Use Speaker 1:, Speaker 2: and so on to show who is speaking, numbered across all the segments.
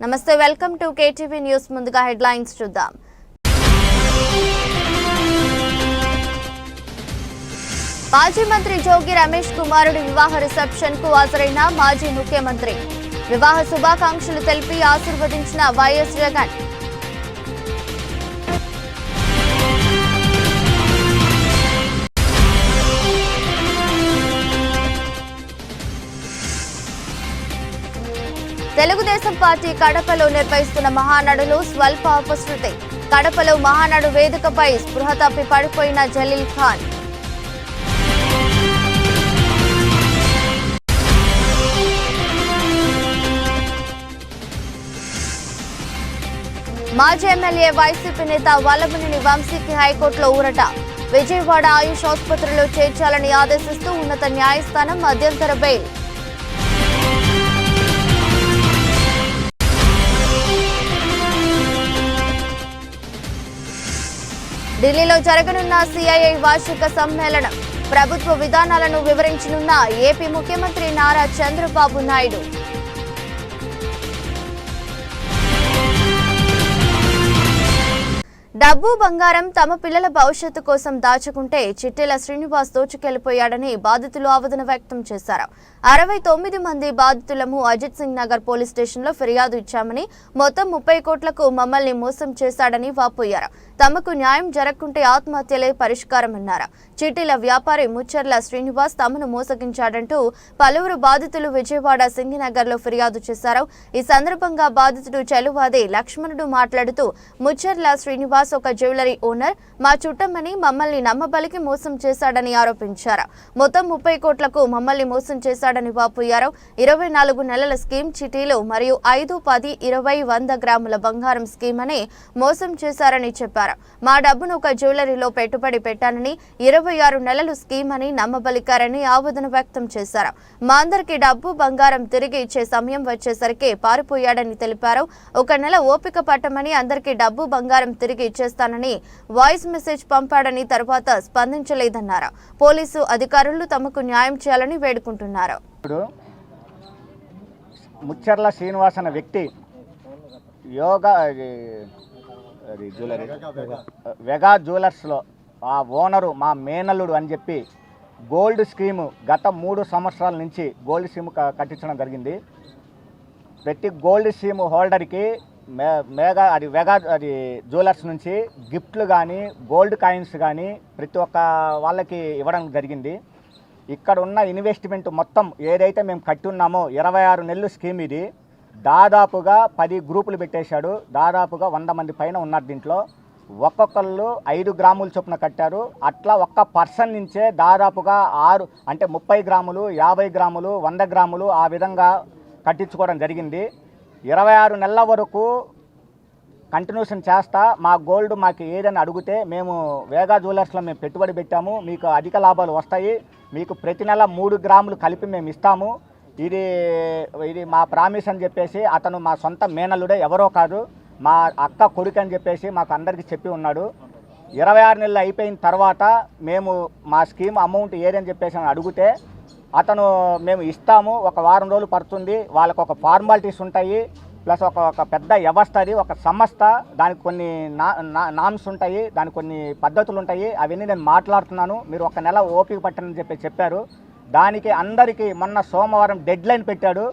Speaker 1: నమస్తే, welcome to KTV news. ముందుగా headlines చూద్దాం. మాజీ మంత్రి జోగి రమేష్ కుమారుడి వివాహ రిసెప్షన్ కు హాజరైన మాజీ ముఖ్యమంత్రి. వివాహ శుభాకాంక్షలు తెలిపి ఆశీర్వదించిన వైఎస్ జగన్. తెలుగుదేశం పార్టీ కడపలో నిర్వహిస్తున్న మహానాడులో స్వల్ప అపశృతి. కడపలో మహానాడు వేదికపై స్పృహ తప్పి పడిపోయిన జలీల్ ఖాన్. మాజీ ఎమ్మెల్యే వైసీపీ నేత వల్లభనేని వంశీకి హైకోర్టులో ఊరట. విజయవాడ ఆయుష్ ఆసుపత్రిలో చేర్చాలని ఆదేశిస్తూ ఉన్నత న్యాయస్థానం మధ్యంతర బెయిల్. ఢిల్లీలో జరగనున్న సిఐఐ వార్షిక సమ్మేళనం. ప్రభుత్వ విధానాలను వివరించనున్న ఏపీ ముఖ్యమంత్రి నారా చంద్రబాబు నాయుడు. డబ్బు బంగారం తమ పిల్లల భవిష్యత్తు కోసం దాచుకుంటే చిట్టెల శ్రీనివాస్ దోచుకెళ్లిపోయాడని బాధితులు ఆవేదన వ్యక్తం చేశారు. 69 మంది బాధితులము అజిత్ సింగ్ నగర్ పోలీస్ స్టేషన్లో ఫిర్యాదు ఇచ్చామని, మొత్తం 30 కోట్లకు మమ్మల్ని మోసం చేశాడని వాపోయారు. తమకు న్యాయం జరగకుంటే ఆత్మహత్యలే పరిష్కారమన్నారు. చిట్టెల వ్యాపారి ముచ్చర్ల శ్రీనివాస్ తమను మోసగించాడంటూ పలువురు బాధితులు విజయవాడ సింగినగర్లో ఫిర్యాదు చేశారు. ఈ సందర్భంగా బాధితుడు చెలువాది లక్ష్మణుడు మాట్లాడుతూ, ముచ్చర్ల శ్రీనివాస్ ఒక జ్యువెలరీ ఓనర్, మా చుట్టమని మమ్మల్ని నమ్మబలికి మోసం చేశాడని ఆరోపించారు. మొత్తం 30 కోట్లకు మమ్మల్ని మోసం చేశాడని వాపోయారు. 24 నెలల స్కీమ్ చిటీలు మరియు 5, 10, 20, 100 గ్రాముల బంగారం స్కీమ్ అని మోసం చేశారని చెప్పారు. మా డబ్బును ఒక జ్యువెలరీలో పెట్టుబడి పెట్టానని, 26 నెలలు స్కీమ్ అని నమ్మబలికారని ఆవేదన వ్యక్తం చేశారు. మా అందరికీ డబ్బు బంగారం తిరిగి ఇచ్చే సమయం వచ్చేసరికి పారిపోయాడని తెలిపారు. 1 నెల ఓపిక పట్టమని, అందరికీ డబ్బు బంగారం తిరిగి ఇచ్చేస్తానని వాయిస్ మెసేజ్ పంపాడని, తర్వాత స్పందించలేదన్నారు. పోలీసు అధికారులు తమకు న్యాయం చేయాలని వేడుకుంటున్నారు.
Speaker 2: ముచ్చర్ల శ్రీనివాస్ అనే వ్యక్తి యోగా వెగా జ్యువెలర్స్లో ఆ ఓనరు మా మేనల్లుడు అని చెప్పి గోల్డ్ స్కీము గత 3 సంవత్సరాల నుంచి గోల్డ్ స్కీమ్ కట్టించడం జరిగింది. ప్రతి గోల్డ్ స్కీమ్ హోల్డర్కి వెగా జ్యువెలర్స్ నుంచి గిఫ్ట్లు కానీ గోల్డ్ కాయిన్స్ కానీ ప్రతి ఒక్క వాళ్ళకి ఇవ్వడం జరిగింది. ఇక్కడ ఉన్న ఇన్వెస్ట్మెంట్ మొత్తం ఏదైతే మేము కట్టి ఉన్నామో 26 నెలలు స్కీమ్ ఇది. దాదాపుగా 10 గ్రూపులు పెట్టేశాడు. దాదాపుగా 100 మంది పైన ఉన్నారు దీంట్లో. ఒక్కొక్కళ్ళు 5 గ్రాముల చొప్పున కట్టారు. అట్లా ఒక్క పర్సన్ నుంచే దాదాపుగా 6 అంటే 30 గ్రాములు, 50 గ్రాములు, 100 గ్రాములు ఆ విధంగా కట్టించుకోవడం జరిగింది. 26 నెలల వరకు కంటిన్యూషన్ చేస్తా మా గోల్డ్ మాకు ఏదని అడిగితే, మేము వేగా జ్యువెలర్స్లో మేము పెట్టుబడి పెట్టాము, మీకు అధిక లాభాలు వస్తాయి, మీకు ప్రతి నెల 3 గ్రాములు కలిపి మేము ఇస్తాము, ఇది మా ప్రామిస్ అని చెప్పేసి అతను మా సొంత మేనల్లుడే, ఎవరో కాదు, మా అక్క కొడుకు అని చెప్పేసి మాకు అందరికీ చెప్పి ఉన్నాడు. 26 నెలలు అయిపోయిన తర్వాత మేము మా స్కీమ్ అమౌంట్ ఏదని చెప్పేసి అని అడిగితే, అతను మేము ఇస్తాము, ఒక వారం రోజులు పడుతుంది, వాళ్ళకు ఒక ఫార్మాలిటీస్ ఉంటాయి, ప్లస్ ఒక పెద్ద వ్యవస్థ, అది ఒక సంస్థ, దానికి కొన్ని నామ్స్ ఉంటాయి, దానికి కొన్ని పద్ధతులు ఉంటాయి, అవన్నీ నేను మాట్లాడుతున్నాను, మీరు 1 నెల ఓపిక పట్టనని చెప్పారు. దానికి అందరికీ మొన్న సోమవారం డెడ్ లైన్ పెట్టాడు.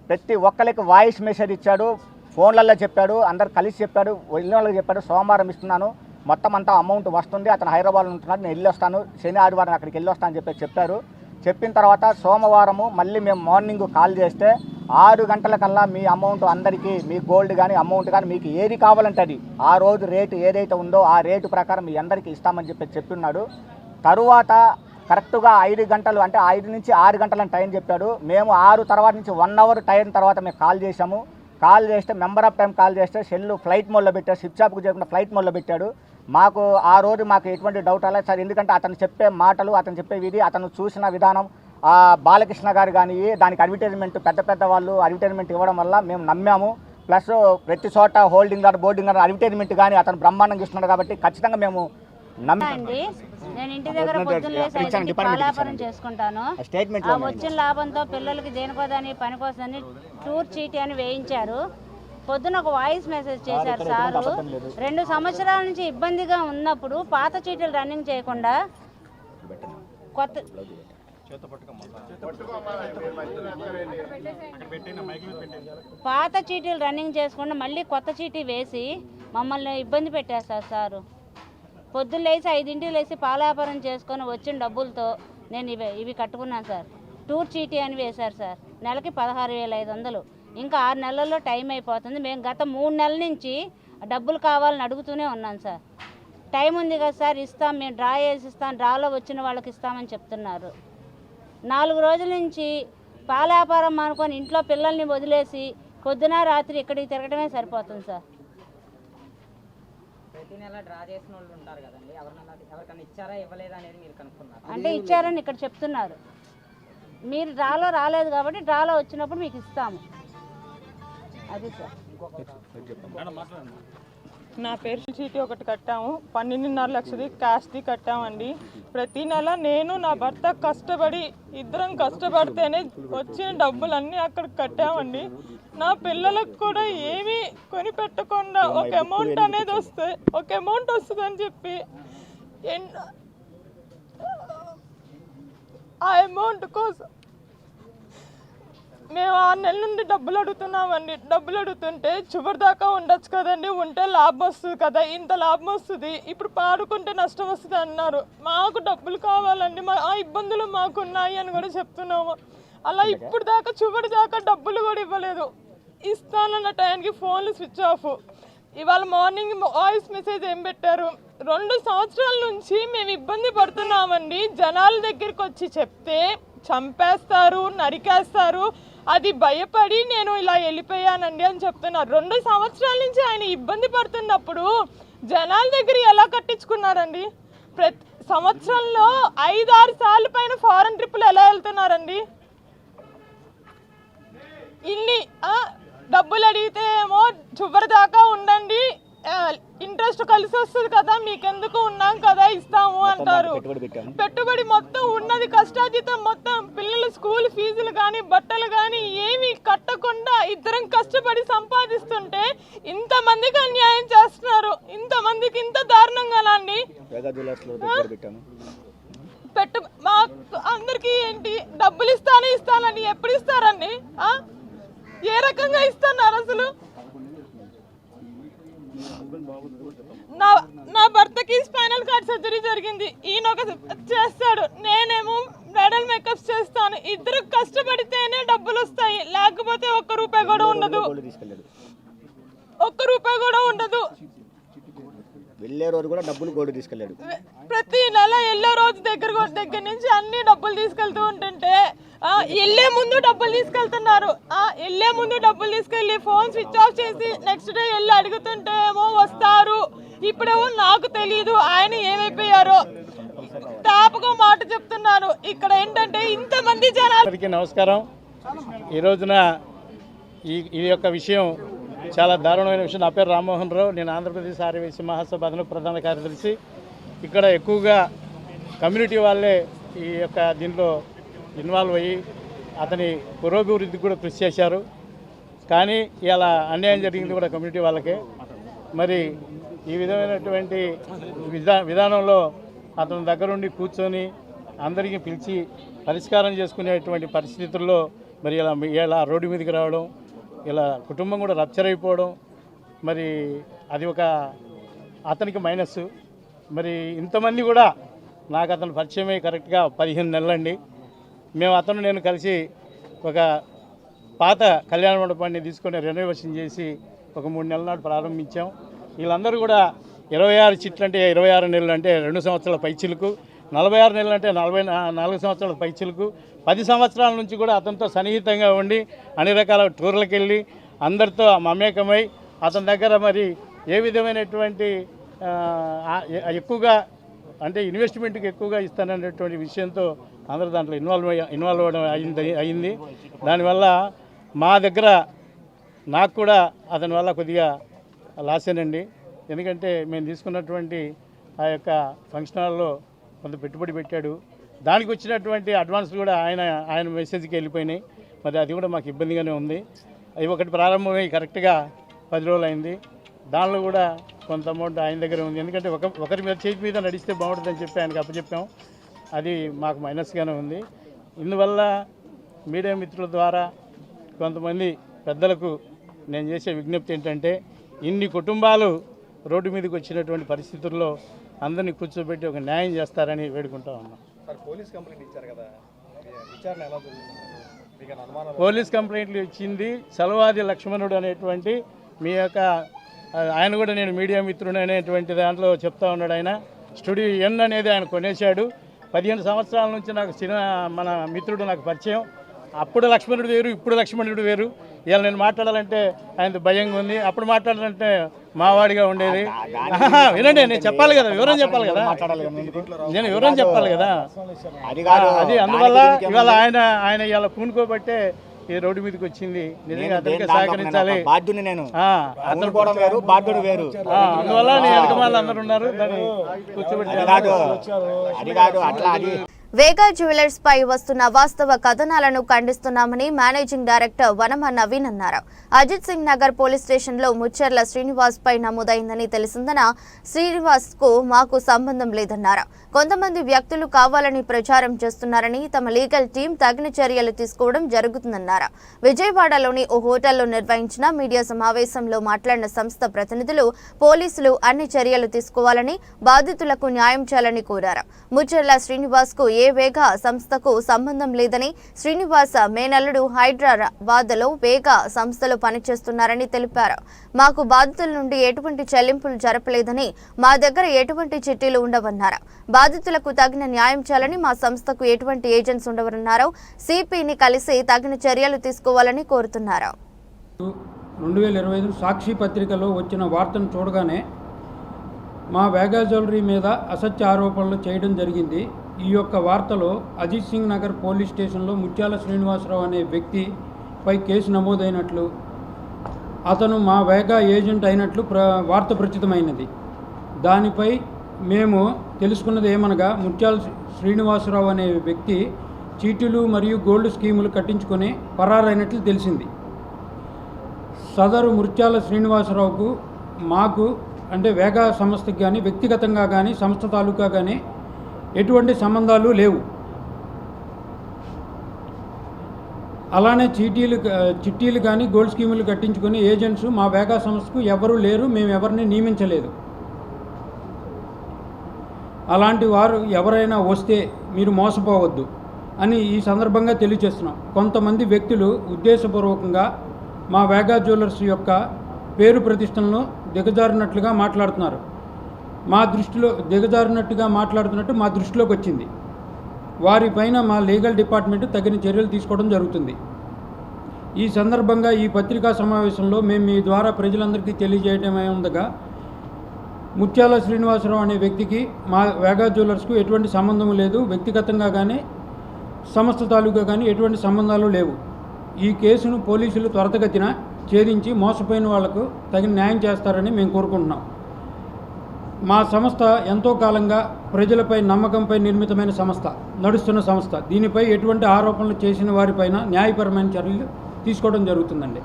Speaker 2: ప్రతి ఒక్కరికి వాయిస్ మెసేజ్ ఇచ్చాడు, ఫోన్లలో చెప్పాడు, అందరు కలిసి చెప్పాడు, వెళ్ళిన వాళ్ళకి చెప్పాడు, సోమవారం ఇస్తున్నాను, మొత్తం అంతా అమౌంట్ వస్తుంది, అతను హైదరాబాద్లో ఉంటున్నాడు, నేను వెళ్ళి వస్తాను, శని ఆదివారం అక్కడికి వెళ్ళి వస్తాను అని చెప్పారు. చెప్పిన తర్వాత సోమవారము మళ్ళీ మేము మార్నింగ్ కాల్ చేస్తే 6 గంటలకల్లా మీ అమౌంట్ అందరికీ, మీ గోల్డ్ కానీ అమౌంట్ కానీ మీకు ఏది కావాలంటే అది, ఆ రోజు రేటు ఏదైతే ఉందో ఆ రేటు ప్రకారం మీ అందరికీ ఇస్తామని చెప్పి తరువాత కరెక్ట్గా 5 గంటలు అంటే 5 నుంచి 6 గంటలని టైం చెప్పాడు. మేము 6 తర్వాత నుంచి 1 అవర్ టైం తర్వాత మేము కాల్ చేసాము. కాల్ చేస్తే మెంబర్ ఆఫ్ టైం కాల్ చేస్తే సెల్ ఫ్లైట్ మోడ్లో పెట్టాడు, స్విచ్ ఆఫ్కు చేయకుండా ఫ్లైట్ మోడ్లో పెట్టాడు. మాకు ఆ రోజు మాకు ఎటువంటి డౌట్ అలా సార్, ఎందుకంటే అతను చెప్పే మాటలు, అతను చెప్పే విధి, అతను చూసిన విధానం, బాలకృష్ణ గారు కానీ దానికి అడ్వర్టైజ్మెంట్, పెద్ద వాళ్ళు అడ్వర్టైజ్మెంట్ ఇవ్వడం వల్ల మేము నమ్మాము. ప్లస్ ప్రతి చోట hoarding board, boarding board advertisement కానీ అతను బ్రహ్మాండంగా ఇస్తున్నాడు కాబట్టి ఖచ్చితంగా మేము
Speaker 3: అండి. నేను ఇంటి దగ్గర పొద్దున్న పాలాపరం చేసుకుంటాను. వచ్చిన లాభంతో పిల్లలకి దేనికోదని పనికోసమని టూర్ చీటీ అని వేయించారు. పొద్దున ఒక వాయిస్ మెసేజ్ చేశారు సారు. 2 సంవత్సరాల నుంచి ఇబ్బందిగా ఉన్నప్పుడు పాత చీటీలు రన్నింగ్ చేయకుండా పాత చీటీలు రన్నింగ్ చేసుకుండా మళ్ళీ కొత్త చీటీ వేసి మమ్మల్ని ఇబ్బంది పెట్టేస్తారు సారు. పొద్దున్న లేచి 5 లేచి పాల వ్యాపారం చేసుకొని వచ్చిన డబ్బులతో నేను ఇవి కట్టుకున్నాను సార్. టూర్ చీటీ అని వేశారు సార్. నెలకి 16,500. ఇంకా 6 నెలల్లో టైం అయిపోతుంది. మేము గత 3 నెలల నుంచి డబ్బులు కావాలని అడుగుతూనే ఉన్నాను సార్. టైం ఉంది కదా సార్, ఇస్తాం, మేము డ్రా చేసి ఇస్తాం, డ్రాలో వచ్చిన వాళ్ళకి ఇస్తామని చెప్తున్నారు. 4 రోజుల నుంచి పాల వ్యాపారం అనుకొని ఇంట్లో పిల్లల్ని వదిలేసి పొద్దున రాత్రి ఇక్కడికి తిరగడమే సరిపోతుంది సార్.
Speaker 4: ప్రతి నెల డ్రా చేసిన వాళ్ళు ఉంటారు కదండి, ఎవరికైనా ఇచ్చారా ఇవ్వలేదా అనేది మీరు కనుక్కున్నారు?
Speaker 3: అంటే ఇచ్చారని ఇక్కడ చెప్తున్నారు. మీరు డ్రాలో రాలేదు కాబట్టి డ్రాలో వచ్చినప్పుడు మీకు ఇస్తాము. అది సార్.
Speaker 5: నా పేరు చీటీ ఒకటి కట్టాము, 12.5 లక్షది క్యాష్ది కట్టామండి. ప్రతి నెల నేను నా భర్త కష్టపడి ఇద్దరం కష్టపడితేనే వచ్చిన డబ్బులన్నీ అక్కడికి కట్టామండి. నా పిల్లలకు కూడా ఏమీ కొని పెట్టకుండా ఒక అమౌంట్ అనేది వస్తుందని చెప్పి ఆ అమౌంట్ కోసం మేము 6 నెలల నుండి డబ్బులు అడుగుతున్నామండి. డబ్బులు అడుగుతుంటే చివరి దాకా ఉండొచ్చు కదండి, ఉంటే లాభం వస్తుంది కదా, ఇంత లాభం వస్తుంది, ఇప్పుడు పాడుకుంటే నష్టం వస్తుంది అన్నారు. మాకు డబ్బులు కావాలండి, ఆ ఇబ్బందులు మాకున్నాయి అని కూడా చెప్తున్నాము. అలా ఇప్పుడు దాకా చివరి దాకా డబ్బులు కూడా ఇవ్వలేదు. ఇస్తానన్న టైంకి ఫోన్లు స్విచ్ ఆఫ్. ఇవాళ మార్నింగ్ వాయిస్ మెసేజ్ ఏం పెట్టారు, 2 సంవత్సరాల నుంచి మేము ఇబ్బంది పడుతున్నామండి, జనాల దగ్గరికి వచ్చి చెప్తే చంపేస్తారు, నరికేస్తారు, అది భయపడి నేను ఇలా వెళ్ళిపోయానండి అని చెప్తున్నారు. 2 సంవత్సరాల నుంచి ఆయన ఇబ్బంది పడుతున్నప్పుడు జనాల దగ్గర ఎలా కట్టించుకున్నారండి? ప్రతి సంవత్సరంలో 5-6 సార్లు పైన ఫారెన్ ట్రిప్పులు ఎలా వెళ్తున్నారండి? ఇన్ని డబ్బులు అడిగితే ఏమో చివరి దాకా ఉండండి, ఇంట్రెస్ట్ కలిసి వస్తుంది కదా, మీకెందుకు ఉన్నాం కదా ఇస్తాము అంటారు. పెట్టుబడి మొత్తం ఉన్నది కష్టాతీతం మొత్తం, పిల్లల స్కూల్ ఫీజులు కానీ బట్టలు కానీ ఏమీ కట్టకుండా ఇద్దరం కష్టపడి సంపాదిస్తుంటే ఇంతమందికి అన్యాయం చేస్తున్నారు. ఇంతమందికి ఇంత దారుణంగా అండి. మా అందరికీ ఏంటి డబ్బులు ఇస్తానని ఎప్పుడు ఇస్తారండి? ఏ రకంగా ఇస్తున్నారు అసలు? నా భర్తకి స్పైనల్ కార్డ్ సర్జరీ జరిగింది, ఈయన ఒక చేస్తాడు, నేనేమో బ్రైడల్ మేకప్స్ చేస్తాను. ఇద్దరు కష్టపడితేనే డబ్బులు వస్తాయి, లేకపోతే ఒక్క రూపాయి కూడా ఉండదు.
Speaker 2: వెళ్ళే రోజు కూడా డబ్బులు గోల్డ్ తీసుకెళ్ళాడు.
Speaker 5: ప్రతి నెల వెళ్ళే రోజు దగ్గర నుంచి అన్ని డబ్బులు తీసుకెళ్తూ ఉంటుంటే వెళ్ళే ముందు డబ్బులు తీసుకెళ్తున్నారు. వెళ్ళే ముందు డబ్బులు తీసుకెళ్ళి ఫోన్ స్విచ్ ఆఫ్ చేసి నెక్స్ట్ డే వెళ్ళి అడుగుతుంటే ఏమో వస్తారు. ఇప్పుడేమో నాకు తెలియదు ఆయన ఏమైపోయారో. తాపగా మాట చెప్తున్నాను. ఇక్కడ ఏంటంటే ఇంతమంది జనాలకి
Speaker 6: నమస్కారం. ఈ రోజున ఈ యొక్క విషయం చాలా దారుణమైన విషయం. నా పేరు రామ్మోహన్ రావు, నేను ఆంధ్రప్రదేశ్ ఆర్యవైశ్య మహాసభ అదనపు ప్రధాన కార్యదర్శి. ఇక్కడ ఎక్కువగా కమ్యూనిటీ వాళ్ళే ఈ యొక్క దీంట్లో ఇన్వాల్వ్ అయ్యి అతని పురోభివృద్ధికి కూడా కృషి చేశారు. కానీ ఇలా అన్యాయం జరిగింది కూడా కమ్యూనిటీ వాళ్ళకే. మరి ఈ విధమైనటువంటి విధానంలో అతని దగ్గరుండి కూర్చొని అందరికీ పిలిచి పరిష్కారం చేసుకునేటువంటి పరిస్థితుల్లో మరి ఇలా రోడ్డు మీదకి రావడం, ఇలా కుటుంబం కూడా రప్చర్ అయిపోవడం, మరి అది ఒక అతనికి మైనస్. మరి ఇంతమంది కూడా నాకు అతను పరిచయమే కరెక్ట్గా 15 నెలలండి. మేము నేను కలిసి ఒక పాత కళ్యాణ మండపాన్ని తీసుకొని రెనోవేషన్ చేసి ఒక 3 నెలల నాడు ప్రారంభించాం. వీళ్ళందరూ కూడా 26 చిట్లు అంటే 26 నెలలు అంటే 2 సంవత్సరాల పైచిలకు, 46 నెలలు అంటే 44 సంవత్సరాల పైచిలకు, 10 సంవత్సరాల నుంచి కూడా అతనితో సన్నిహితంగా ఉండి అన్ని రకాల టూర్లకు వెళ్ళి అందరితో మమేకమై అతని దగ్గర మరి ఏ విధమైనటువంటి ఎక్కువగా అంటే ఇన్వెస్ట్మెంట్కి ఎక్కువగా ఇస్తాననేటువంటి విషయంతో అందరూ దాంట్లో ఇన్వాల్వ్ అవ్వడం అయింది. దానివల్ల మా దగ్గర నాకు కూడా అతని వల్ల కొద్దిగా లాసేనండి. ఎందుకంటే మేము తీసుకున్నటువంటి ఆ యొక్క ఫంక్షన్ హాల్లో కొంత పెట్టుబడి పెట్టాడు, దానికి వచ్చినటువంటి అడ్వాన్స్ కూడా ఆయన మెసేజ్కి వెళ్ళిపోయినాయి. మరి అది కూడా మాకు ఇబ్బందిగానే ఉంది. అవి ఒకటి ప్రారంభమై కరెక్ట్గా 10 రోజులు అయింది. దానిలో కూడా కొంత అమౌంట్ ఆయన దగ్గర ఉంది. ఎందుకంటే ఒకరి మీద చేతి మీద నడిస్తే బాగుంటుందని చెప్పి ఆయనకు అప్పచెప్పాం. అది మాకు మైనస్గానే ఉంది. ఇందువల్ల మీడియా మిత్రుల ద్వారా కొంతమంది పెద్దలకు నేను చేసే విజ్ఞప్తి ఏంటంటే, ఇన్ని కుటుంబాలు రోడ్డు మీదకి వచ్చినటువంటి పరిస్థితుల్లో అందరినీ కూర్చోబెట్టి ఒక న్యాయం చేస్తారని వేడుకుంటా ఉన్నాం.
Speaker 7: పోలీస్ కంప్లైంట్ ఇచ్చారు కదా, విచారణ ఎలా జరుగుతుంది?
Speaker 6: పోలీస్ కంప్లైంట్లు ఇచ్చింది చలవాది లక్ష్మణుడు అనేటువంటి మీ యొక్క ఆయన కూడా నేను మీడియా మిత్రుడు అనేటువంటి దాంట్లో చెప్తా ఉన్నాడు. ఆయన స్టూడియో ఎన్ అనేది ఆయన కొనేశాడు. 15 సంవత్సరాల నుంచి నాకు మన మిత్రుడు నాకు పరిచయం. అప్పుడు లక్ష్మణుడు వేరు, ఇప్పుడు లక్ష్మణుడు వేరు. ఇవాళ నేను మాట్లాడాలంటే ఆయనతో భయంగా ఉంది, అప్పుడు మాట్లాడాలంటే మావాడిగా ఉండేది. వినండి, నేను చెప్పాలి కదా, వివరం చెప్పాలి కదా, నేను వివరం చెప్పాలి కదా. అది అందువల్ల ఇవాళ ఆయన ఇవాళ పూనుకోబట్టే ఈ రోడ్డు మీదకి వచ్చింది. నిజంగా అతనికి సహకరించాలి. అందువల్ల నీ వెనకమాల అందరు ఉన్నారు, దాన్ని కూర్చోబెట్టి.
Speaker 1: వేగా జ్యువెలర్స్ పై వస్తున్న వాస్తవ కథనాలను ఖండిస్తున్నామని మేనేజింగ్ డైరెక్టర్ వనమ నవీన్ అన్నారు. అజిత్ సింగ్ నగర్ పోలీస్ స్టేషన్లో ముచ్చెర్ల శ్రీనివాస్ పై నమోదైందని తెలిసిందన శ్రీనివాస్ కు మాకు సంబంధం లేదన్నారు. కొంతమంది వ్యక్తులు కావాలని ప్రచారం చేస్తున్నారని తమ లీగల్ టీం తగిన చర్యలు తీసుకోవడం జరుగుతుందన్నారు. విజయవాడలోని ఓ హోటల్లో నిర్వహించిన మీడియా సమావేశంలో మాట్లాడిన సంస్థ ప్రతినిధులు పోలీసులు అన్ని చర్యలు తీసుకోవాలని, బాధితులకు న్యాయం చేయాలని కోరారు. ముచ్చెర్ల శ్రీనివాస్ కు ఏ వేగా సంస్థకు సంబంధం లేదని, శ్రీనివాస మేనల్లుడు హైదరాబాద్లో వేగా సంస్థలో పనిచేస్తున్నారని తెలిపారు. మాకు బాధితుల నుండి ఎటువంటి చెల్లింపులు జరపలేదని, మా దగ్గర ఎటువంటి చిట్టీలు ఉండవన్నారు. బాధితులకు తగిన న్యాయం చేయాలని, మా సంస్థకు ఎటువంటి ఏజెంట్స్ ఉండవన్నారు. సిపిని కలిసి తగిన చర్యలు తీసుకోవాలని కోరుతున్నారు.
Speaker 8: 2025 సాక్షి పత్రికలో వచ్చిన వార్తను చూడగానే మా వేగా జ్యువెలరీ మీద అసత్య ఆరోపణలు చేయడం జరిగింది. ఈ యొక్క వార్తలో అజిత్ సింగ్ నగర్ పోలీస్ స్టేషన్లో ముత్యాల శ్రీనివాసరావు అనే వ్యక్తిపై కేసు నమోదైనట్లు, అతను మా వేగా ఏజెంట్ అయినట్లు వార్త ప్రచురితమైనది. దానిపై మేము తెలుసుకున్నది ఏమనగా, ముత్యాల శ్రీనివాసరావు అనే వ్యక్తి చీటీలు మరియు గోల్డ్ స్కీములు కట్టించుకొని పరారైనట్లు తెలిసింది. సదరు ముత్యాల శ్రీనివాసరావుకు మాకు అంటే వేగా సంస్థకి కానీ వ్యక్తిగతంగా కానీ సంస్థ తాలూకా కానీ ఎటువంటి సంబంధాలు లేవు. అలానే చిట్టీలు కానీ గోల్డ్ స్కీములు కట్టించుకుని ఏజెంట్స్ మా వేగా సంస్థకు ఎవరూ లేరు, మేము ఎవరిని నియమించలేదు. అలాంటి వారు ఎవరైనా వస్తే మీరు మోసపోవద్దు అని ఈ సందర్భంగా తెలియజేస్తున్నాం. కొంతమంది వ్యక్తులు ఉద్దేశపూర్వకంగా మా వేగా జ్యువెలర్స్ యొక్క పేరు ప్రతిష్టలను దిగజారినట్లుగా మాట్లాడుతున్నారు. మా దృష్టిలో దిగజారినట్టుగా మాట్లాడుతున్నట్టు మా దృష్టిలోకి వచ్చింది. వారిపైన మా లీగల్ డిపార్ట్మెంట్ తగిన చర్యలు తీసుకోవడం జరుగుతుంది. ఈ సందర్భంగా ఈ పత్రికా సమావేశంలో మేము మీ ద్వారా ప్రజలందరికీ తెలియజేయడమే ఉండగా, ముత్యాల శ్రీనివాసరావు అనే వ్యక్తికి మా వేగా జ్యువెలర్స్కు ఎటువంటి సంబంధం లేదు. వ్యక్తిగతంగా కానీ సంస్థ తాలూకా కానీ ఎటువంటి సంబంధాలు లేవు. ఈ కేసును పోలీసులు త్వరితగతిన ఛేదించి మోసపోయిన వాళ్లకు తగిన న్యాయం చేస్తారని మేము కోరుకుంటున్నాం. మా సంస్థ ఎంతో కాలంగా ప్రజలపై నమ్మకంపై నిర్మితమైన సంస్థ, నడుస్తున్న సంస్థ. దీనిపై ఎటువంటి ఆరోపణలు చేసిన వారిపైన న్యాయపరమైన చర్యలు తీసుకోవడం జరుగుతుందండి.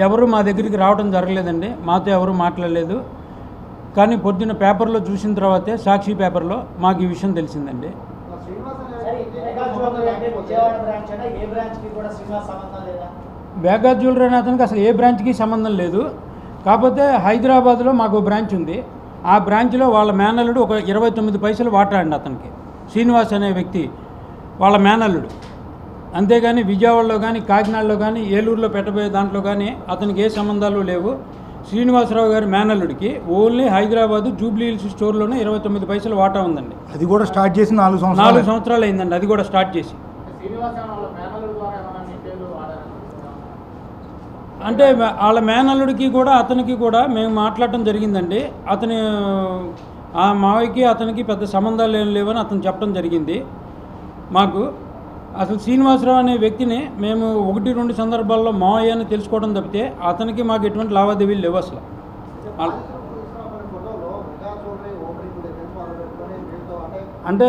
Speaker 8: ఎవరు మా దగ్గరికి రావడం జరగలేదండి, మాతో ఎవరు మాట్లాడలేదు. కానీ పొద్దున్న పేపర్లో చూసిన తర్వాతే, సాక్షి పేపర్లో మాకు ఈ విషయం తెలిసిందండి. వేగా జ్యువెలరీ అనే అతనికి అసలు ఏ బ్రాంచ్కి సంబంధం లేదు. కాకపోతే హైదరాబాద్లో మాకు బ్రాంచ్ ఉంది. ఆ బ్రాంచ్లో వాళ్ళ మేనల్లుడు ఒక 29 పైసలు వాటాడండి అతనికి, శ్రీనివాస్ అనే వ్యక్తి వాళ్ళ మేనల్లుడు. అంతేగాని విజయవాడలో కానీ కాకినాడలో కానీ ఏలూరులో పెట్టబోయే దాంట్లో కానీ అతనికి ఏ సంబంధాలు లేవు. శ్రీనివాసరావు గారి మేనల్లుడికి ఓన్లీ హైదరాబాద్ జూబ్లీ హిల్స్ స్టోర్లోనే 29 పైసలు వాటా ఉందండి.
Speaker 7: అది కూడా స్టార్ట్ చేసి 4
Speaker 8: సంవత్సరాలు అయిందండి అది కూడా స్టార్ట్ చేసి. అంటే వాళ్ళ మేనల్లుడికి కూడా అతనికి కూడా మేము మాట్లాడటం జరిగిందండి. అతని ఆ మావయ్యకి అతనికి పెద్ద సంబంధాలు ఏం లేవని అతను చెప్పడం జరిగింది మాకు. అసలు శ్రీనివాసరావు అనే వ్యక్తిని మేము 1-2 సందర్భాల్లో మావయ్య అని తెలుసుకోవడం తప్పితే అతనికి మాకు ఎటువంటి లావాదేవీలు లేవు అసలు. అంటే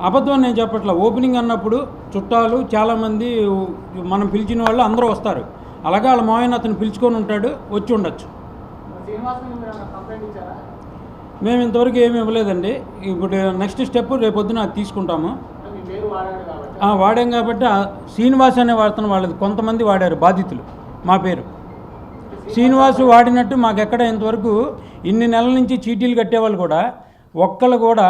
Speaker 8: అబద్ధం నేను చెప్పట్లా. ఓపెనింగ్ అన్నప్పుడు చుట్టాలు చాలామంది మనం పిలిచిన వాళ్ళు అందరూ వస్తారు. అలాగే వాళ్ళ మావయ్యని అతను పిలుచుకొని ఉంటాడు, వచ్చి ఉండొచ్చు. మేము ఇంతవరకు ఏమి ఇవ్వలేదండి. ఇప్పుడు నెక్స్ట్ స్టెప్ రేపొద్దున అది తీసుకుంటాము. వాడాం కాబట్టి శ్రీనివాస్ అనే వాడుతున్న వాళ్ళది కొంతమంది వాడారు బాధితులు మా పేరు. శ్రీనివాసు వాడినట్టు మాకెక్కడ ఇంతవరకు ఇన్ని నెలల నుంచి చీటీలు కట్టేవాళ్ళు కూడా ఒక్కళ్ళు కూడా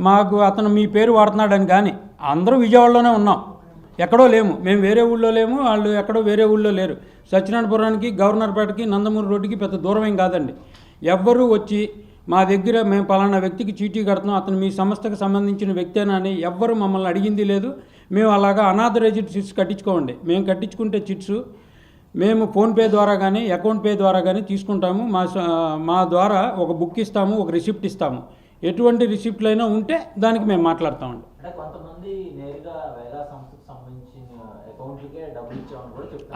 Speaker 8: మాకు అతను మీ పేరు వాడుతున్నాడని కానీ, అందరూ విజయవాడలోనే ఉన్నాం, ఎక్కడో లేము. మేము వేరే ఊళ్ళో లేము, వాళ్ళు ఎక్కడో వేరే ఊళ్ళో లేరు. సత్యనారాయణపురానికి గవర్నర్పేటకి నందమూరి రోడ్డుకి పెద్ద దూరం ఏం కాదండి. ఎవ్వరూ వచ్చి మా దగ్గర మేము పలానా వ్యక్తికి చీటీ కడుతున్నాం, అతను మీ సంస్థకు సంబంధించిన వ్యక్తేనా అని ఎవ్వరూ మమ్మల్ని అడిగింది లేదు. మేము అలాగా అనాథరైజ్డ్ చిట్స్ కట్టించుకోమండి. మేము కట్టించుకుంటే చిట్స్ మేము ఫోన్పే ద్వారా కానీ అకౌంట్ పే ద్వారా కానీ తీసుకుంటాము. మా ద్వారా ఒక బుక్ ఇస్తాము, ఒక రిసిప్ట్ ఇస్తాము. ఎటువంటి రిసిప్ట్లు అయినా ఉంటే దానికి మేము మాట్లాడతామండి.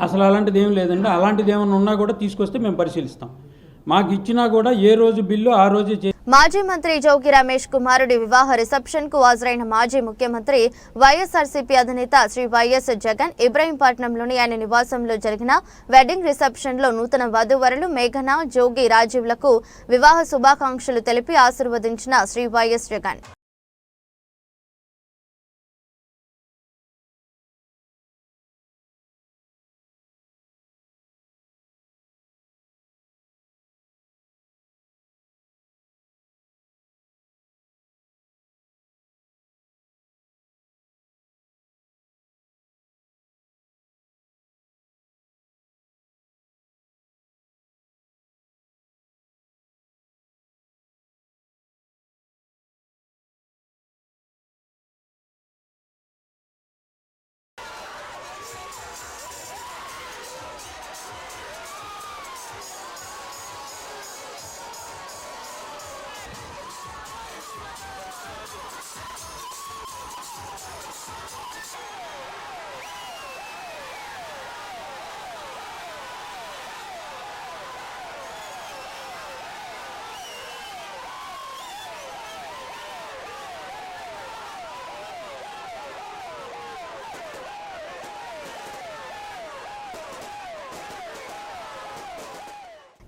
Speaker 8: అసలు అలాంటిది ఏం లేదండి. అలాంటిది ఏమైనా ఉన్నా కూడా తీసుకొస్తే మేము పరిశీలిస్తాం. మాకు ఇచ్చినా కూడా ఏ రోజు బిల్లు ఆ రోజే.
Speaker 1: మాజీ మంత్రి జోగి రమేష్ కుమారుడి వివాహ రిసెప్షన్ కు హాజరైన మాజీ ముఖ్యమంత్రి వైఎస్ఆర్సీపీ అధినేత శ్రీ వైఎస్ జగన్ ఇబ్రహీంపట్నంలోని ఆయన నివాసంలో జరిగిన వెడ్డింగ్ రిసెప్షన్ లో నూతన వధూవరులు మేఘన, జోగి, రాజీవ్లకు వివాహ శుభాకాంక్షలు తెలిపి ఆశీర్వదించిన శ్రీ వైఎస్ జగన్.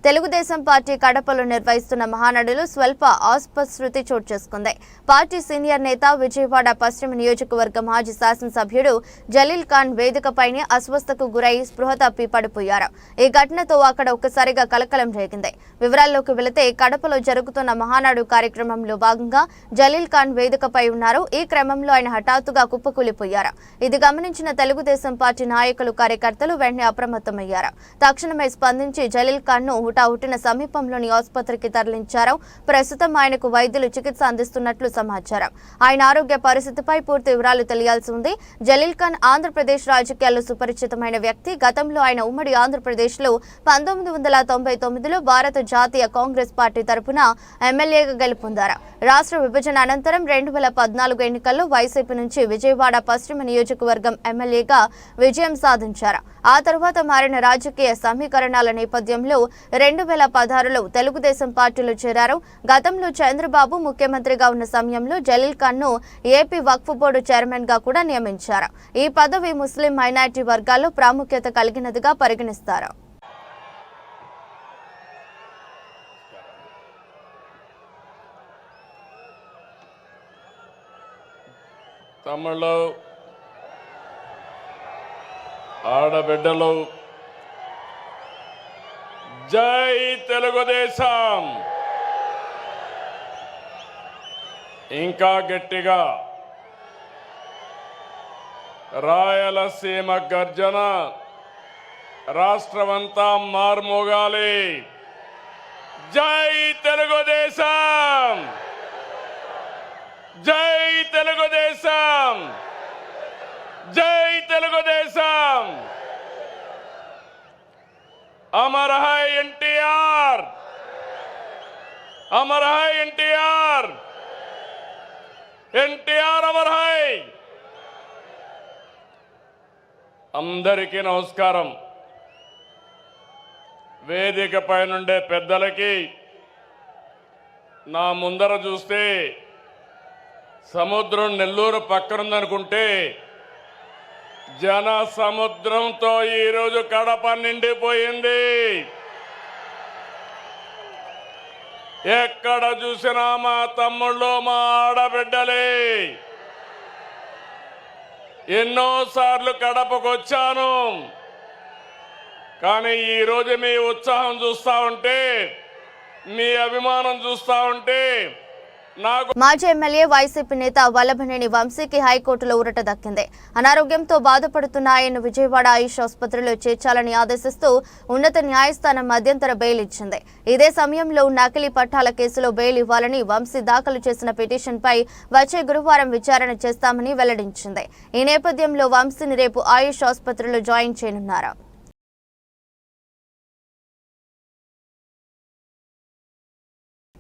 Speaker 1: తెలుగుదేశం పార్టీ కడపలో నిర్వహిస్తున్న మహానాడులో స్వల్ప అస్వస్థత చోటు చేసుకుంది. పార్టీ సీనియర్ నేత, విజయవాడ పశ్చిమ నియోజకవర్గ మాజీ శాసనసభ్యుడు జలీల్ ఖాన్ వేదికపైనే అస్వస్థతకు గురై స్పృహ తప్పి పడిపోయారు. ఈ ఘటనతో అక్కడ ఒక్కసారిగా కలకలం రేగింది. వివరాల్లోకి వెళితే కడపలో జరుగుతున్న మహానాడు కార్యక్రమంలో భాగంగా జలీల్ ఖాన్ వేదికపై ఉన్నారు. ఈ క్రమంలో ఆయన హఠాత్తుగా కుప్పకూలిపోయారు. ఇది గమనించిన తెలుగుదేశం పార్టీ నాయకులు, కార్యకర్తలు వెంటనే అప్రమత్తమయ్యారు. తక్షణమే స్పందించి జలీల్ ఖాన్ ను హుటాహుటిన సమీపంలోని ఆసుపత్రికి తరలించారు. ప్రస్తుతం ఆయనకు వైద్యులు చికిత్స అందిస్తున్నట్లు సమాచారం. ఆయన ఆరోగ్య పరిస్థితిపై పూర్తి వివరాలు తెలియాల్సి ఉంది. జలీల్ ఖాన్ ఆంధ్రప్రదేశ్ రాజకీయాల్లో సుపరిచితమైన వ్యక్తి. గతంలో ఆయన ఉమ్మడి ఆంధ్రప్రదేశ్లో 1999లో భారత జాతీయ కాంగ్రెస్ పార్టీ తరపున ఎమ్మెల్యేగా గెలుపొందారు. రాష్ట్ర విభజన అనంతరం 2014 ఎన్నికల్లో వైసీపీ నుంచి విజయవాడ పశ్చిమ నియోజకవర్గం ఎమ్మెల్యేగా విజయం సాధించారు. ఆ తర్వాత మారిన రాజకీయ సమీకరణాల నేపథ్యంలో 2016లో తెలుగుదేశం పార్టీలో చేరారు. గతంలో చంద్రబాబు ముఖ్యమంత్రిగా ఉన్న సమయంలో జలీల్ ఖాన్ ను ఏపీ వక్ఫ్ బోర్డు చైర్మన్ గా కూడా నియమించారు. ఈ పదవి ముస్లిం మైనారిటీ వర్గాల్లో ప్రాముఖ్యత కలిగినదిగా పరిగణిస్తారు.
Speaker 9: తమ్ముళ్ళు, ఆడబిడ్డలు, జై తెలుగుదేశం. ఇంకా గట్టిగా రాయలసీమ గర్జన రాష్ట్రమంతా మార్మోగాలి. జై తెలుగుదేశం, జై తెలుగుదేశం, జై తెలుగుదేశం. अमर है एनटीआर, अमर है एनटीआर, एनटीआर अमर है. అందరికీ నమస్కారం. వేదికపై నుండే పెద్దలకి, నా ముందర చూస్తే సముద్రం నెల్లూరు పక్కనుందనుకుంటే జన సముద్రంతో ఈరోజు కడప నిండిపోయింది. ఎక్కడ చూసినా మా తమ్ముళ్ళు, మా ఆడబిడ్డలే. ఎన్నోసార్లు కడపకు వచ్చాను, కానీ ఈరోజు మీ ఉత్సాహం చూస్తూ ఉంటే, మీ అభిమానం చూస్తూ ఉంటే నాకు.
Speaker 1: మాజీ ఎమ్మెల్యే వైసీపీ నేత వల్లభనేని వంశీకి హైకోర్టులో ఊరట దక్కింది. అనారోగ్యంతో బాధపడుతున్న ఆయన్ను విజయవాడ ఆయుష్ ఆసుపత్రిలో చేర్చాలని ఆదేశిస్తూ ఉన్నత న్యాయస్థానం మధ్యంతర బెయిల్ ఇచ్చింది. ఇదే సమయంలో నకిలీ పట్టాల కేసులో బెయిల్ ఇవ్వాలని వంశీ దాఖలు చేసిన పిటిషన్పై వచ్చే గురువారం విచారణ చేస్తామని వెల్లడించింది. ఈ నేపథ్యంలో వంశీని రేపు ఆయుష్ ఆసుపత్రిలో జాయిన్ చేయనున్నారు.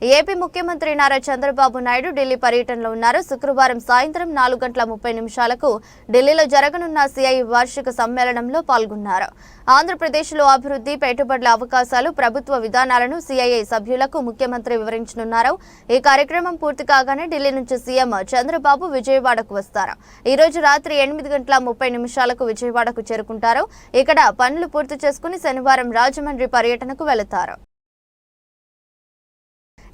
Speaker 1: ఏపీ ముఖ్యమంత్రి నారా చంద్రబాబు నాయుడు ఢిల్లీ పర్యటనలో ఉన్నారు. శుక్రవారం సాయంత్రం 4:30 ఢిల్లీలో జరగనున్న సిఐ వార్షిక సమ్మేళనంలో పాల్గొన్నారు. ఆంధ్రప్రదేశ్లో అభివృద్ధి, పెట్టుబడుల అవకాశాలు, ప్రభుత్వ విధానాలను సిఐఐ సభ్యులకు ముఖ్యమంత్రి వివరించనున్నారు. ఈ కార్యక్రమం పూర్తి కాగానే ఢిల్లీ నుంచి సీఎం చంద్రబాబు విజయవాడకు వస్తారు. ఈ రోజు రాత్రి 8:30 విజయవాడకు చేరుకుంటారు. ఇక్కడ పనులు పూర్తి చేసుకుని శనివారం రాజమండ్రి పర్యటనకు వెళతారు.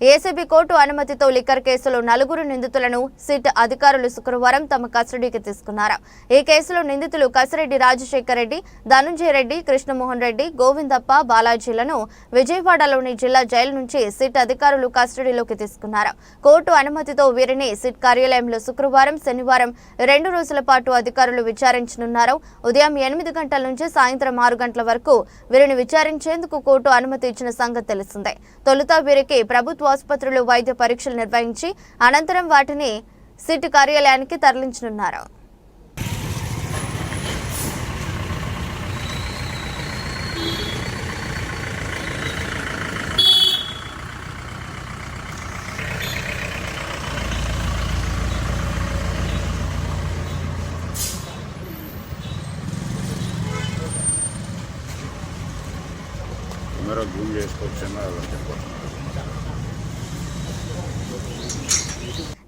Speaker 1: ఏసీబీ కోర్టు అనుమతితో లిక్కర్ కేసులో 4 నిందితులను సిట్ అధికారులు శుక్రవారం తమ కస్టడీకి తీసుకున్నారు. ఈ కేసులో నిందితులు కసిరెడ్డి రాజశేఖర్ రెడ్డి, ధనుంజయ రెడ్డి, కృష్ణమోహన్ రెడ్డి, గోవిందప్ప, బాలాజీలను విజయవాడలోని జిల్లా జైలు నుంచి సిట్ అధికారులు కస్టడీలోకి తీసుకున్నారు. కోర్టు అనుమతితో వీరిని సిట్ కార్యాలయంలో శుక్రవారం, శనివారం 2 రోజుల పాటు అధికారులు విచారించనున్నారు. ఉదయం 8 గంటల నుంచి సాయంత్రం 6 గంటల వరకు వీరిని విచారించేందుకు కోర్టు అనుమతి ఇచ్చిన సంగతి తెలిసిందే. తొలుత వీరికి ప్రభుత్వ ఆసుపత్రులు వైద్య పరీక్షలు నిర్వహించి అనంతరం వాటిని సిట్ కార్యాలయానికి తరలించనున్నారు.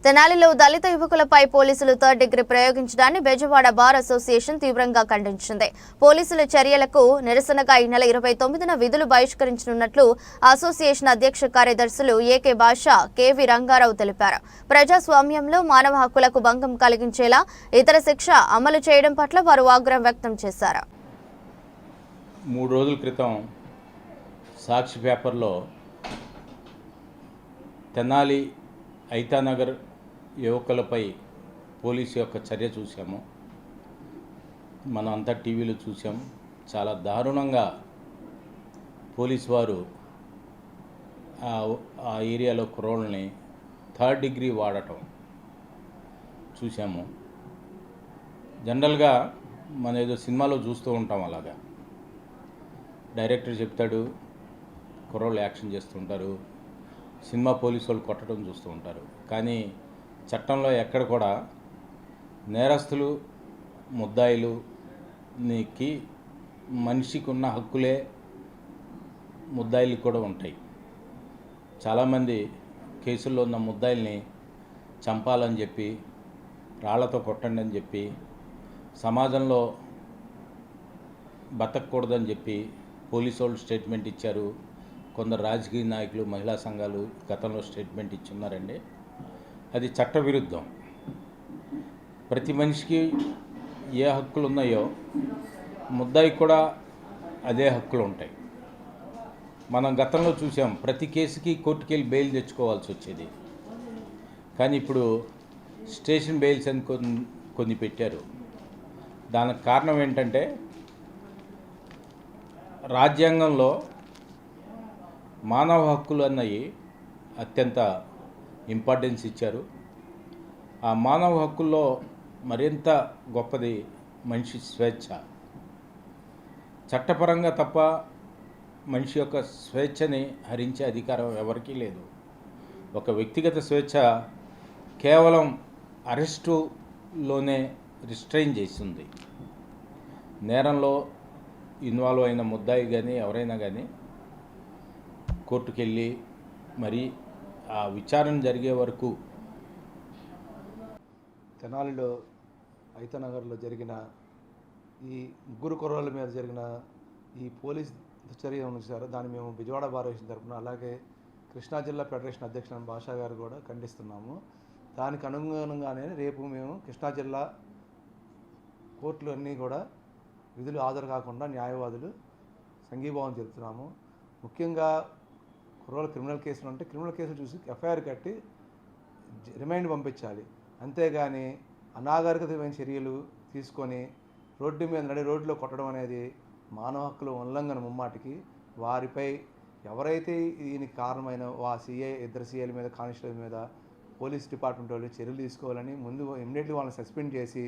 Speaker 1: తెనాలిలో దళిత యువకులపై పోలీసులు 3rd డిగ్రీ ప్రయోగించడాన్ని బెజవాడ బార్ అసోసియేషన్ తీవ్రంగా ఖండించింది. పోలీసుల చర్యలకు నిరసనగా ఈ నెల 29న విధులు బహిష్కరించనున్నట్లు అసోసియేషన్ అధ్యక్ష కార్యదర్శులు ఏకే భాష, కేవి రంగారావు తెలిపారు. ప్రజాస్వామ్యంలో మానవ హక్కులకు భంగం కలిగించేలా ఇతర శిక్ష అమలు చేయడం పట్ల వారు ఆగ్రహం వ్యక్తం చేశారు.
Speaker 10: 3 రోజుల క్రితం సాక్షి పేపర్లో తెనాలి ఐతానగర్ యువకులపై పోలీసు యొక్క చర్య చూసాము. మనం అంతా టీవీలో చూసాం. చాలా దారుణంగా పోలీసు వారు ఆ ఏరియాలో కుర్రోళ్ళని 3rd డిగ్రీ వాడటం చూసాము. జనరల్గా మనం ఏదో సినిమాలో చూస్తూ ఉంటాం. అలాగా డైరెక్టర్ చెప్తాడు, కుర్రోళ్ళు యాక్షన్ చేస్తుంటారు, సినిమా పోలీసు వాళ్ళు కొట్టడం చూస్తూ ఉంటారు. కానీ చట్టంలో ఎక్కడ కూడా నేరస్తులు, ముద్దాయిలుకి మనిషికి ఉన్న హక్కులే ముద్దాయిలకు కూడా ఉంటాయి. చాలామంది కేసుల్లో ఉన్న ముద్దాయిల్ని చంపాలని చెప్పి, రాళ్లతో కొట్టండి అని చెప్పి, సమాజంలో బతకూడదని చెప్పి పోలీసు వాళ్ళు స్టేట్మెంట్ ఇచ్చారు. కొందరు రాజకీయ నాయకులు, మహిళా సంఘాలు గతంలో స్టేట్మెంట్ ఇచ్చున్నారండి. అది చట్టవిరుద్ధం. ప్రతి మనిషికి ఏ హక్కులు ఉన్నాయో ముద్దాయి కూడా అదే హక్కులు ఉంటాయి. మనం గతంలో చూసాం, ప్రతి కేసుకి కోర్టుకి వెళ్ళి బెయిల్ తెచ్చుకోవాల్సి వచ్చేది. కానీ ఇప్పుడు స్టేషన్ బెయిల్స్ అని కొన్ని పెట్టారు. దానికి కారణం ఏంటంటే రాజ్యాంగంలో మానవ హక్కులు అన్నవి అత్యంత ఇంపార్టెన్స్ ఇచ్చారు. ఆ మానవ హక్కుల్లో మరింత గొప్పది మనిషి స్వేచ్ఛ. చట్టపరంగా తప్ప మనిషి యొక్క స్వేచ్ఛని హరించే అధికారం ఎవరికీ లేదు. ఒక వ్యక్తిగత స్వేచ్ఛ కేవలం అరెస్టులోనే రిస్ట్రైన్ చేస్తుంది. నేరంలో ఇన్వాల్వ్ అయిన ముద్దాయి కానీ ఎవరైనా కానీ కోర్టుకెళ్ళి మరి ఆ విచారణ జరిగే వరకు
Speaker 7: తెనాలిలో ఐతనగర్లో జరిగిన ఈ ముగ్గురు కుర్రాళ్ళ మీద జరిగిన ఈ పోలీస్ చర్య ఉంచారు. దాన్ని మేము విజయవాడ బార్ అసోసియేషన్ తరఫున అలాగే కృష్ణా జిల్లా ఫెడరేషన్ అధ్యక్షుడు భాషా గారు కూడా ఖండిస్తున్నాము. దానికి అనుగుణంగానే రేపు మేము కృష్ణా జిల్లా కోర్టులు అన్నీ కూడా విధులు హాజరు కాకుండా న్యాయవాదులు సంఘీభావం చెబుతున్నాము. ముఖ్యంగా కుర్రోలు క్రిమినల్ కేసులు ఉంటే క్రిమినల్ కేసులు చూసి ఎఫ్ఐఆర్ కట్టి రిమైండ్ పంపించాలి. అంతేగాని అనాగరికమైన చర్యలు తీసుకొని రోడ్డు మీద నడి రోడ్లో కొట్టడం అనేది మానవ హక్కుల ఉల్లంఘన ముమ్మాటికి. వారిపై ఎవరైతే దీనికి కారణమైన ఇద్దరు సీఐల మీద కానిస్టేబుల్ మీద పోలీస్ డిపార్ట్మెంట్ వాళ్ళు చర్యలు తీసుకోవాలని ముందు ఇమ్మీడియట్లీ వాళ్ళని సస్పెండ్ చేసి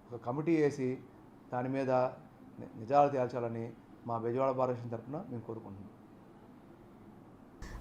Speaker 7: ఒక కమిటీ వేసి దాని మీద నిజాలు తేల్చాలని మా బెజవాడ బార్ అసోసియేషన్ తరఫున మేము కోరుకుంటున్నాం.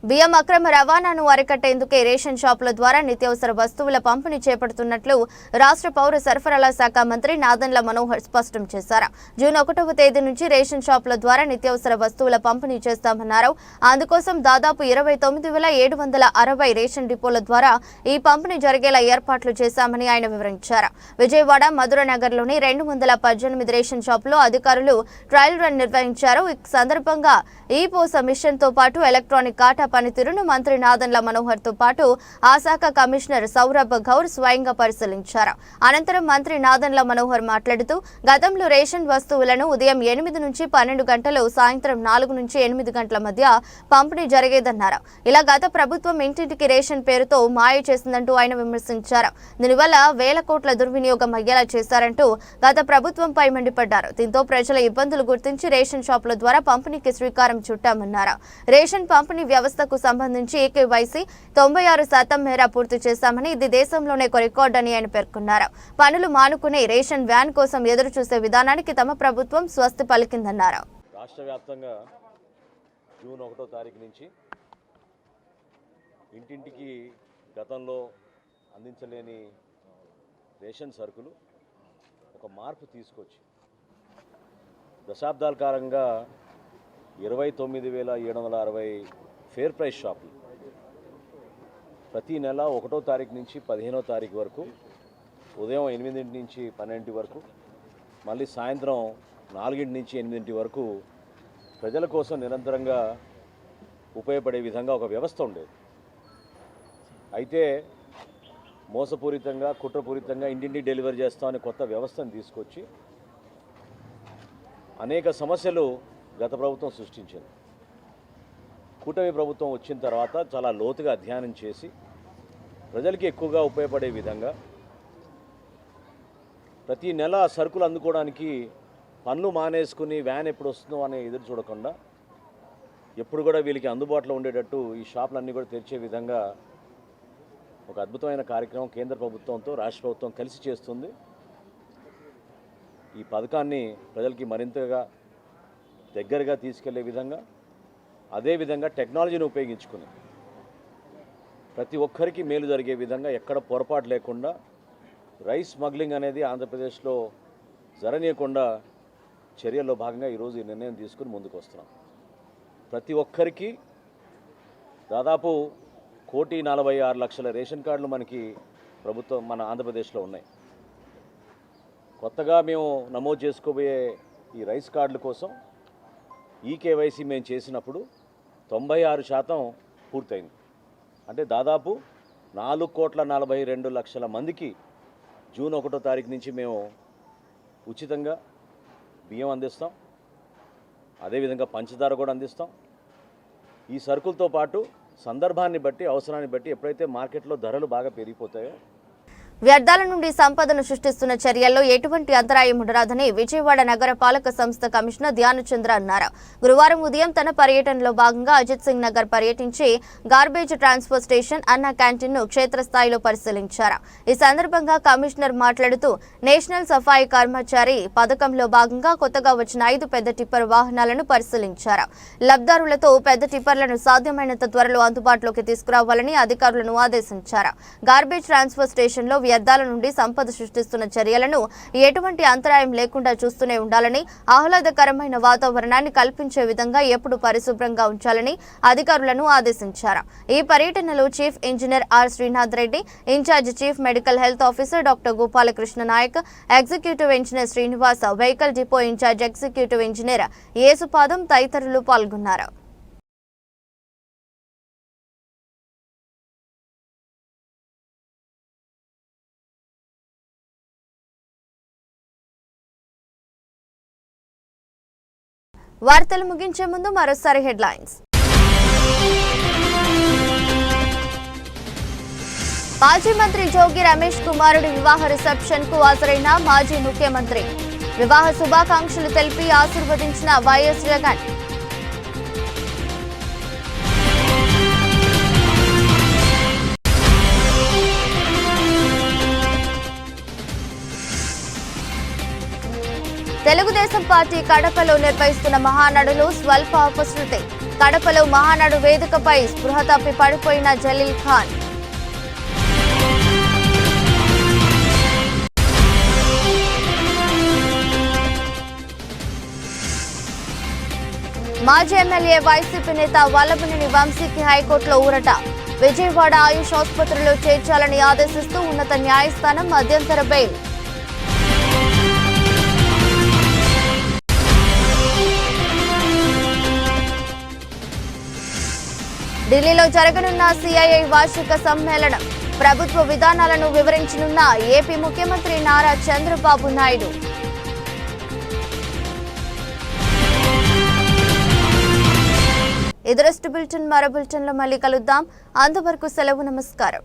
Speaker 1: బియ్యం అక్రమ రవాణాను అరికట్టేందుకే రేషన్ షాపుల ద్వారా నిత్యావసర వస్తువుల పంపిణీ చేపడుతున్నట్లు రాష్ట్ర పౌర సరఫరాల శాఖ మంత్రి నాదెండ్ల మనోహర్ స్పష్టం చేశారు. జూన్ 1వ తేదీ నుంచి రేషన్ షాపుల ద్వారా నిత్యావసర వస్తువుల పంపిణీ చేస్తామన్నారు. అందుకోసం దాదాపు 29,760 రేషన్ డిపోల ద్వారా ఈ పంపిణీ జరిగేలా ఏర్పాట్లు చేశామని ఆయన వివరించారు. విజయవాడ, మధురనగర్లోని 218 రేషన్ షాపుల్లో అధికారులు ట్రయల్ రన్ నిర్వహించారు. ఈ సందర్భంగా ఈ పోస మిషన్ తో పాటు ఎలక్ట్రానిక్ కాటా పనితీరును మంత్రి నాదెండ్ల మనోహర్ తో పాటు ఆ శాఖ కమిషనర్ సౌరభ్ గౌర్ స్వయంగా పరిశీలించారు. అనంతరం మంత్రి నాదెండ్ల మనోహర్ మాట్లాడుతూ గతంలో రేషన్ వస్తువులను ఉదయం 8 నుంచి 12 గంటలు, సాయంత్రం 4 నుంచి 8 గంటల మధ్య పంపిణీ జరిగేదన్నారు. ఇలా గత ప్రభుత్వం ఇంటింటికి రేషన్ పేరుతో మాయ చేసిందంటూ ఆయన విమర్శించారు. దీనివల్ల వేల కోట్ల దుర్వినియోగం అయ్యేలా చేశారంటూ గత ప్రభుత్వంపై మండిపడ్డారు. దీంతో ప్రజల ఇబ్బందులు గుర్తించి రేషన్ షాపుల ద్వారా పంపిణీకి శ్రీకారం చుట్టామన్నారు. రేషన్ పంపిణీ వ్యవస్థకు సంబంధించి ఏకేవైసీ 96% మేర పూర్తి చేశామని, ఇది దేశంలోనే ఒక రికార్డు అని ఆయన పేర్కొన్నారు. పనులు మానుకునే రేషన్ వ్యాన్ కోసం ఎదురు చూసే విధానానికి తమ ప్రభుత్వం స్వస్తి పలికిందన్నారు.
Speaker 11: రాష్ట్ర వ్యాప్తంగా జూన్ 1వ తారీఖు నుంచి ఇంటింటికి గతంలో అందించలేని రేషన్ సరుకులు ఒక మార్పు తీసుకొచ్చి దశాబ్దాల కాలంగా 29,760 ఫేర్ ప్రైస్ షాపులు ప్రతి నెల 1వ తారీఖు నుంచి 15వ తారీఖు వరకు ఉదయం 8 నుంచి 12 వరకు, మళ్ళీ సాయంత్రం 4 నుంచి 8 వరకు ప్రజల కోసం నిరంతరంగా ఉపయోగపడే విధంగా ఒక వ్యవస్థ ఉండేది. అయితే మోసపూరితంగా, కుట్రపూరితంగా ఇంటింటికి డెలివరీ చేస్తామని కొత్త వ్యవస్థను తీసుకొచ్చి అనేక సమస్యలు గత ప్రభుత్వం సృష్టించింది. కూటమి ప్రభుత్వం వచ్చిన తర్వాత చాలా లోతుగా అధ్యయనం చేసి ప్రజలకి ఎక్కువగా ఉపయోగపడే విధంగా ప్రతి నెల సరుకులు అందుకోవడానికి పనులు మానేసుకుని వ్యాన్ ఎప్పుడు వస్తుందో అని ఎదురు చూడకుండా ఎప్పుడు కూడా వీళ్ళకి అందుబాటులో ఉండేటట్టు ఈ షాపులన్నీ కూడా తెరిచే విధంగా ఒక అద్భుతమైన కార్యక్రమం కేంద్ర ప్రభుత్వంతో రాష్ట్ర ప్రభుత్వం కలిసి చేస్తుంది. ఈ పథకాన్ని ప్రజలకి మరింతగా దగ్గరగా తీసుకెళ్లే విధంగా, అదేవిధంగా టెక్నాలజీని ఉపయోగించుకుని ప్రతి ఒక్కరికి మేలు జరిగే విధంగా, ఎక్కడ పొరపాటు లేకుండా రైస్ స్మగ్లింగ్ అనేది ఆంధ్రప్రదేశ్లో జరగనీయకుండా చర్యల్లో భాగంగా ఈరోజు ఈ నిర్ణయం తీసుకుని ముందుకు వస్తున్నాం. ప్రతి ఒక్కరికి దాదాపు 1,46,00,000 రేషన్ కార్డులు మనకి ప్రభుత్వం మన ఆంధ్రప్రదేశ్లో ఉన్నాయి. కొత్తగా మేము నమోదు చేసుకోబోయే ఈ రైస్ కార్డుల కోసం ఈకేవైసీ మేము చేసినప్పుడు 96% పూర్తయింది. అంటే దాదాపు 4,42,00,000 మందికి జూన్ 1వ తారీఖు నుంచి మేము ఉచితంగా బియ్యం అందిస్తాం, అదేవిధంగా పంచదార కూడా అందిస్తాం. ఈ సరుకులతో పాటు సందర్భాన్ని బట్టి, అవసరాన్ని బట్టి ఎప్పుడైతే మార్కెట్లో ధరలు బాగా పెరిగిపోతాయో
Speaker 1: వ్యర్థాల నుండి సంపదను సృష్టిస్తున్న చర్యల్లో ఎటువంటి అంతరాయం ఉండరాదని విజయవాడ నగర పాలక సంస్థ కమిషనర్ ధ్యానచంద్ర అన్నారు. గురువారం ఉదయం తన పర్యటనలో భాగంగా అజిత్ సింగ్ నగర్ పర్యటించి గార్బేజ్ ట్రాన్స్ఫర్ స్టేషన్, అన్న క్యాంటీన్ను క్షేత్రస్థాయిలో పరిశీలించారు. ఈ సందర్భంగా కమిషనర్ మాట్లాడుతూ నేషనల్ సఫాయి కర్మచారి పథకంలో భాగంగా కొత్తగా వచ్చిన 5 పెద్ద టిప్పర్ వాహనాలను పరిశీలించారు. లబ్ధారులతో పెద్ద టిప్పర్లను సాధ్యమైనంత త్వరలో అందుబాటులోకి తీసుకురావాలని అధికారులను ఆదేశించారు. గార్బేజ్ ట్రాన్స్ఫర్ స్టేషన్లో వ్యర్థాల నుండి సంపద సృష్టిస్తున్న చర్యలను ఎటువంటి అంతరాయం లేకుండా చూస్తూనే ఉండాలని, ఆహ్లాదకరమైన వాతావరణాన్ని కల్పించే విధంగా ఎప్పుడు పరిశుభ్రంగా ఉంచాలని అధికారులను ఆదేశించారు. ఈ పర్యటనలో chief engineer R Srinath Reddy, incharge chief medical health officer doctor Gopalakrishna Nayak, executive engineer Srinivas, vehicle depot incharge executive engineer Yesupadam తదితరులు పాల్గొన్నారు. వార్తలు ముగించే ముందు మరోసారి హెడ్లైన్స్. మాజీ మంత్రి జోగి రమేష్ కుమారుడి వివాహ రిసెప్షన్ కు హాజరైన మాజీ ముఖ్యమంత్రి. వివాహ శుభాకాంక్షలు తెలిపి ఆశీర్వదించిన వైఎస్ జగన్. తెలుగుదేశం పార్టీ కడపలో నిర్వహిస్తున్న మహానాడులో స్వల్ప అపశృతి. కడపలో మహానాడు వేదికపై స్పృహ తప్పి పడిపోయిన జలీల్ ఖాన్. మాజీ ఎమ్మెల్యే వైసీపీ నేత వల్లభనేని వంశీకి హైకోర్టులో ఊరట. విజయవాడ ఆయుష్ ఆసుపత్రిలో చేర్చాలని ఆదేశిస్తూ ఉన్నత న్యాయస్థానం మధ్యంతర బెయిల్. ఢిల్లీలో జరగనున్న సిఐఐ వార్షిక సమ్మేళనం. ప్రభుత్వ విధానాలను వివరించనున్న ఏపీ ముఖ్యమంత్రి నారా చంద్రబాబు నాయుడు. ఇది రెస్ట్ బులెటిన్. మరో బులెటిన్లో మళ్ళీ కలుద్దాం. అంతవరకు సెలవు. నమస్కారం.